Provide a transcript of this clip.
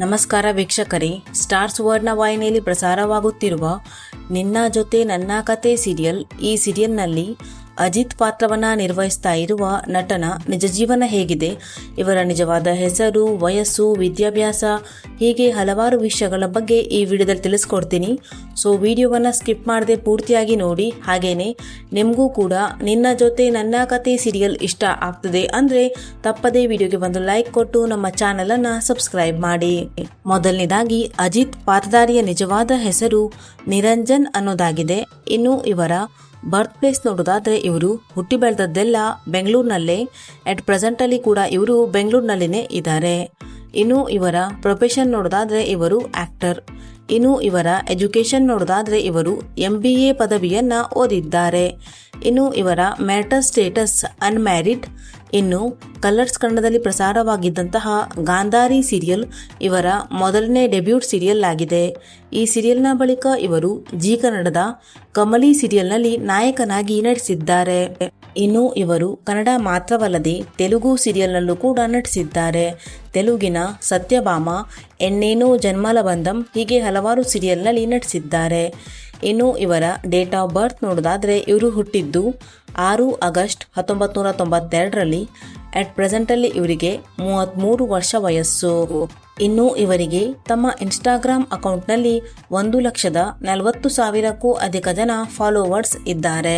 ನಮಸ್ಕಾರ ವೀಕ್ಷಕರೇ, ಸ್ಟಾರ್ ಸುವರ್ಣ ವಾಹಿನಿಯಲ್ಲಿ ಪ್ರಸಾರವಾಗುತ್ತಿರುವ ನಿನ್ನ ಜೊತೆ ನನ್ನ ಕತೆ ಸೀರಿಯಲ್. ಈ ಸೀರಿಯಲ್ನಲ್ಲಿ ಅಜಿತ್ ಪಾತ್ರವನ್ನು ನಿರ್ವಹಿಸ್ತಾ ಇರುವ ನಟನ ನಿಜ ಜೀವನ ಹೇಗಿದೆ, ಇವರ ನಿಜವಾದ ಹೆಸರು, ವಯಸ್ಸು, ವಿದ್ಯಾಭ್ಯಾಸ, ಹೀಗೆ ಹಲವಾರು ವಿಷಯಗಳ ಬಗ್ಗೆ ಈ ವಿಡಿಯೋದಲ್ಲಿ ತಿಳಿಸ್ಕೊಡ್ತೀನಿ. ಸೊ ವಿಡಿಯೋವನ್ನು ಸ್ಕಿಪ್ ಮಾಡದೆ ಪೂರ್ತಿಯಾಗಿ ನೋಡಿ. ಹಾಗೇನೆ ನಿಮಗೂ ಕೂಡ ನಿನ್ನ ಜೊತೆ ನನ್ನ ಕತೆ ಸೀರಿಯಲ್ ಇಷ್ಟ ಆಗ್ತದೆ ಅಂದರೆ ತಪ್ಪದೇ ವಿಡಿಯೋಗೆ ಒಂದು ಲೈಕ್ ಕೊಟ್ಟು ನಮ್ಮ ಚಾನಲನ್ನು ಸಬ್ಸ್ಕ್ರೈಬ್ ಮಾಡಿ. ಮೊದಲನೇದಾಗಿ ಅಜಿತ್ ಪಾತ್ರಧಾರಿಯ ನಿಜವಾದ ಹೆಸರು ನಿರಂಜನ್ ಅನ್ನೋದಾಗಿದೆ. ಇನ್ನು ಇವರ ಬರ್ತ್ ಪ್ಲೇಸ್ ನೋಡೋದಾದ್ರೆ ಇವರು ಹುಟ್ಟಿ ಬೆಳೆದದ್ದೆಲ್ಲ ಬೆಂಗಳೂರಿನಲ್ಲೇ. ಅಟ್ ಪ್ರೆಸೆಂಟ್ ಅಲ್ಲಿ ಕೂಡ ಇವರು ಬೆಂಗಳೂರಿನಲ್ಲಿನೇ ಇದ್ದಾರೆ. ಇನ್ನು ಇವರ ಪ್ರೊಫೆಷನ್ ನೋಡೋದಾದ್ರೆ ಇವರು ಆಕ್ಟರ್. ಇನ್ನು ಇವರ ಎಜುಕೇಶನ್ ನೋಡೋದಾದ್ರೆ ಇವರು MBA ಪದವಿಯನ್ನ ಓದಿದ್ದಾರೆ. ಇನ್ನು ಇವರ ಮ್ಯಾರಿಟಲ್ ಸ್ಟೇಟಸ್ ಅನ್ಮ್ಯಾರಿಡ್. ಇನ್ನು ಕಲರ್ಸ್ ಕನ್ನಡದಲ್ಲಿ ಪ್ರಸಾರವಾಗಿದ್ದಂತಹ ಗಾಂಧಾರಿ ಸೀರಿಯಲ್ ಇವರ ಮೊದಲನೇ ಡೆಬ್ಯೂಟ್ ಸೀರಿಯಲ್ ಆಗಿದೆ. ಈ ಸೀರಿಯಲ್ನ ಬಳಿಕ ಇವರು ಜಿ ಕನ್ನಡದ ಕಮಲಿ ಸೀರಿಯಲ್ನಲ್ಲಿ ನಾಯಕನಾಗಿ ನಟಿಸಿದ್ದಾರೆ. ಇನ್ನು ಇವರು ಕನ್ನಡ ಮಾತ್ರವಲ್ಲದೆ ತೆಲುಗು ಸೀರಿಯಲ್ನಲ್ಲೂ ಕೂಡ ನಟಿಸಿದ್ದಾರೆ. ತೆಲುಗಿನ ಸತ್ಯಭಾಮ, ಎನ್ನೇನೋ ಜನ್ಮಲ ಬಂಧಂ, ಹೀಗೆ ಹಲವಾರು ಸೀರಿಯಲ್ನಲ್ಲಿ ನಟಿಸಿದ್ದಾರೆ. ಇನ್ನು ಇವರ ಡೇಟ್ ಆಫ್ ಬರ್ತ್ ನೋಡೋದಾದರೆ ಇವರು ಹುಟ್ಟಿದ್ದು 6 ಆಗಸ್ಟ್ 1992ರಲ್ಲಿ. ಅಟ್ ಪ್ರೆಸೆಂಟಲ್ಲಿ ಇವರಿಗೆ 33 ವರ್ಷ ವಯಸ್ಸು. ಇನ್ನು ಇವರಿಗೆ ತಮ್ಮ ಇನ್ಸ್ಟಾಗ್ರಾಮ್ ಅಕೌಂಟ್ನಲ್ಲಿ 1,40,40,000ಕ್ಕೂ ಅಧಿಕ ಜನ ಫಾಲೋವರ್ಸ್ ಇದ್ದಾರೆ.